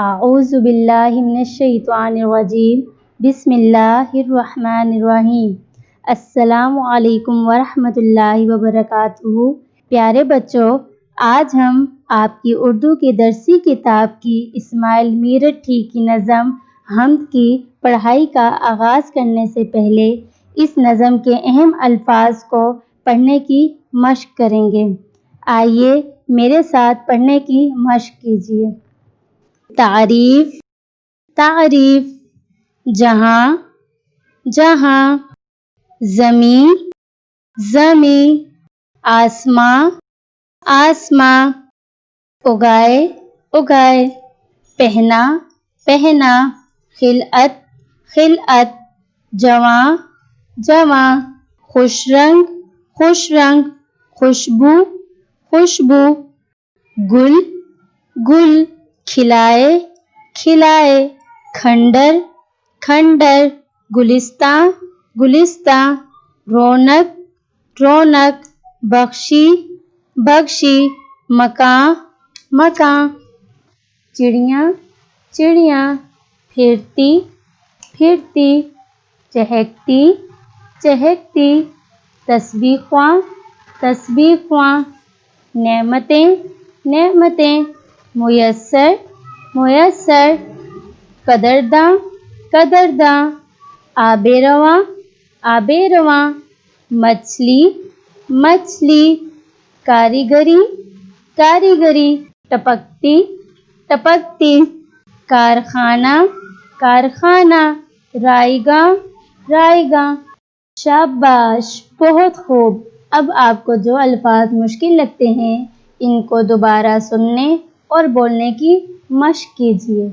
اعوذ باللہ من الشیطان الرجیم بسم اللہ الرحمن الرحیم۔ السلام علیکم ورحمۃ اللہ وبرکاتہ۔ پیارے بچوں، آج ہم آپ کی اردو کی درسی کتاب کی اسماعیل میرٹھی کی نظم حمد کی پڑھائی کا آغاز کرنے سے پہلے اس نظم کے اہم الفاظ کو پڑھنے کی مشق کریں گے۔ آئیے میرے ساتھ پڑھنے کی مشق کیجیے۔ تعریف، تعریف، جہاں، جہاں، زمیں، زمیں، آسماں، آسماں، اگائے، اگائے، پہنا، پہنا، خلعت، خلعت، جواں، جواں، خوش رنگ، خوش رنگ، خوشبو، خوشبو، گل، گل، کھلائے، کھلائے، کھنڈر، کھنڈر، گلستاں، گلستاں، رونق، رونق، بخشی، بخشی، مکاں، مکاں، چڑیاں، چڑیاں، پھرتی، پھرتی، چہکتی، چہکتی، تسبیح خواں، تسبیح خواں، نعمتیں، نعمتیں، میسر، میسر، قدرداں، قدرداں، آب رواں، آب رواں، مچھلی، مچھلی، کاریگری، کاریگری، ٹپکتی، ٹپکتی، کارخانہ، کارخانہ، رائیگاں، رائیگاں۔ شاباش، بہت خوب۔ اب آپ کو جو الفاظ مشکل لگتے ہیں ان کو دوبارہ سننے اور بولنے کی مشق کیجیے۔